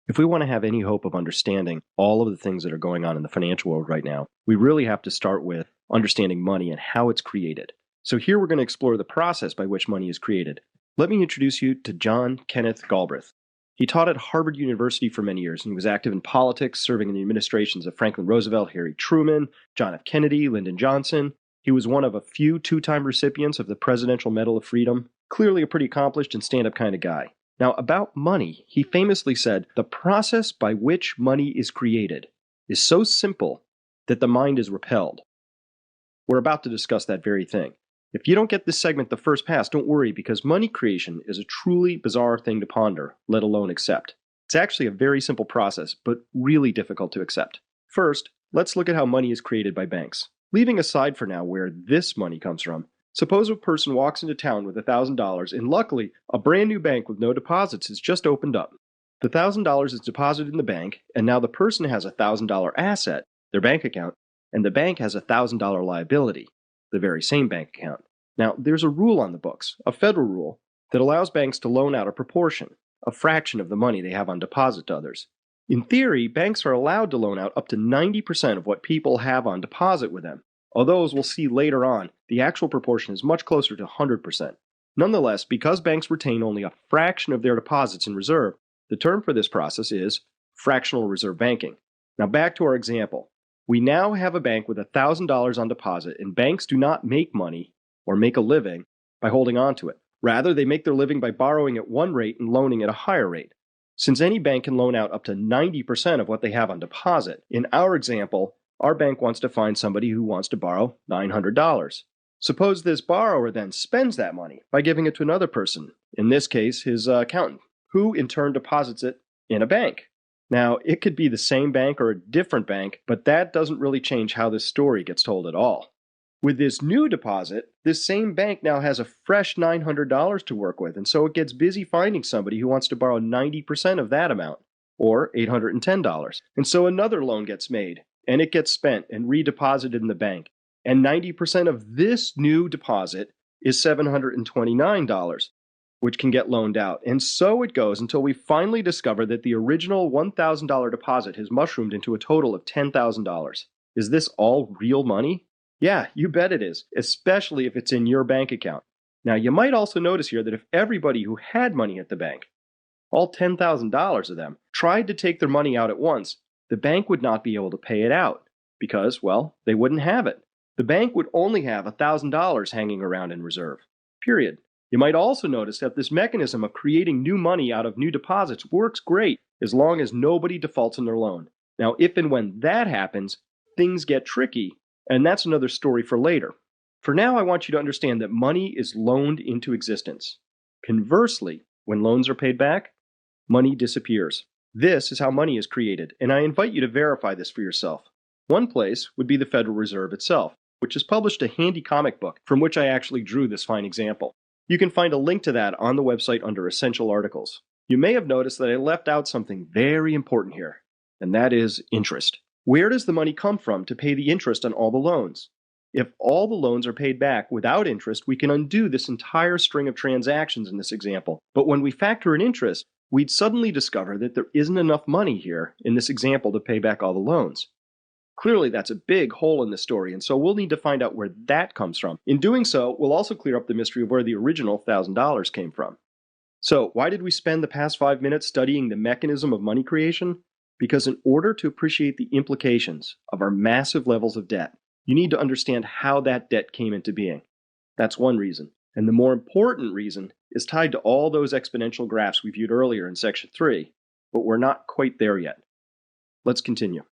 If we want to have any hope of understanding all of the things that are going on in the financial world right now, we really have to start with understanding money and how it's created. So here we're going to explore the process by which money is created. Let me introduce you to John Jenneth Galbraith. He taught at Harvard University for many years, and he was active in politics, serving in the administrations of Franklin Roosevelt, Harry Truman, John F. Kennedy, Lyndon Johnson. He was one of a few two-time recipients of the Presidential Medal of Freedom. Clearly a pretty accomplished and stand-up kind of guy. Now, about money, he famously said, the process by which money is created is so simple that the mind is repelled. We're about to discuss that very thing. If you don't get this segment the first pass, don't worry, because money creation is a truly bizarre thing to ponder, let alone accept. It's actually a very simple process, but really difficult to accept. First, let's look at how money is created by banks. Leaving aside for now where this money comes from, suppose a person walks into town with $1,000 and luckily a brand new bank with no deposits has just opened up. The $1,000 is deposited in the bank, and now the person has a $1,000 asset, their bank account, and the bank has a $1,000 liability, the very same bank account. Now, there's a rule on the books, a federal rule, that allows banks to loan out a proportion, a fraction of the money they have on deposit to others. In theory, banks are allowed to loan out up to 90% of what people have on deposit with them. Although, as we'll see later on, the actual proportion is much closer to 100%. Nonetheless, because banks retain only a fraction of their deposits in reserve, the term for this process is fractional reserve banking. Now back to our example. We now have a bank with $1,000 on deposit, and banks do not make money or make a living by holding on to it. Rather, they make their living by borrowing at one rate and loaning at a higher rate. Since any bank can loan out up to 90% of what they have on deposit, in our example, our bank wants to find somebody who wants to borrow $900. Suppose this borrower then spends that money by giving it to another person, in this case his accountant, who in turn deposits it in a bank. Now, it could be the same bank or a different bank, but that doesn't really change how this story gets told at all. With this new deposit, this same bank now has a fresh $900 to work with, and so it gets busy finding somebody who wants to borrow 90% of that amount, or $810. And so another loan gets made, and it gets spent and redeposited in the bank. And 90% of this new deposit is $729, which can get loaned out. And so it goes until we finally discover that the original $1,000 deposit has mushroomed into a total of $10,000. Is this all real money? Yeah, you bet it is, especially if it's in your bank account. Now, you might also notice here that if everybody who had money at the bank, all $10,000 of them, tried to take their money out at once, the bank would not be able to pay it out because, well, they wouldn't have it. The bank would only have $1,000 hanging around in reserve, period. You might also notice that this mechanism of creating new money out of new deposits works great as long as nobody defaults on their loan. Now, if and when that happens, things get tricky, and that's another story for later. For now, I want you to understand that money is loaned into existence. Conversely, when loans are paid back, money disappears. This is how money is created, and I invite you to verify this for yourself. One place would be the Federal Reserve itself, which has published a handy comic book from which I actually drew this fine example. You can find a link to that on the website under Essential Articles. You may have noticed that I left out something very important here, and that is interest. Where does the money come from to pay the interest on all the loans? If all the loans are paid back without interest, we can undo this entire string of transactions in this example. But when we factor in interest, we'd suddenly discover that there isn't enough money here in this example to pay back all the loans. Clearly, that's a big hole in the story, and so we'll need to find out where that comes from. In doing so, we'll also clear up the mystery of where the original $1,000 came from. So, why did we spend the past 5 minutes studying the mechanism of money creation? Because in order to appreciate the implications of our massive levels of debt, you need to understand how that debt came into being. That's one reason. And the more important reason is tied to all those exponential graphs we viewed earlier in Section 3, but we're not quite there yet. Let's continue.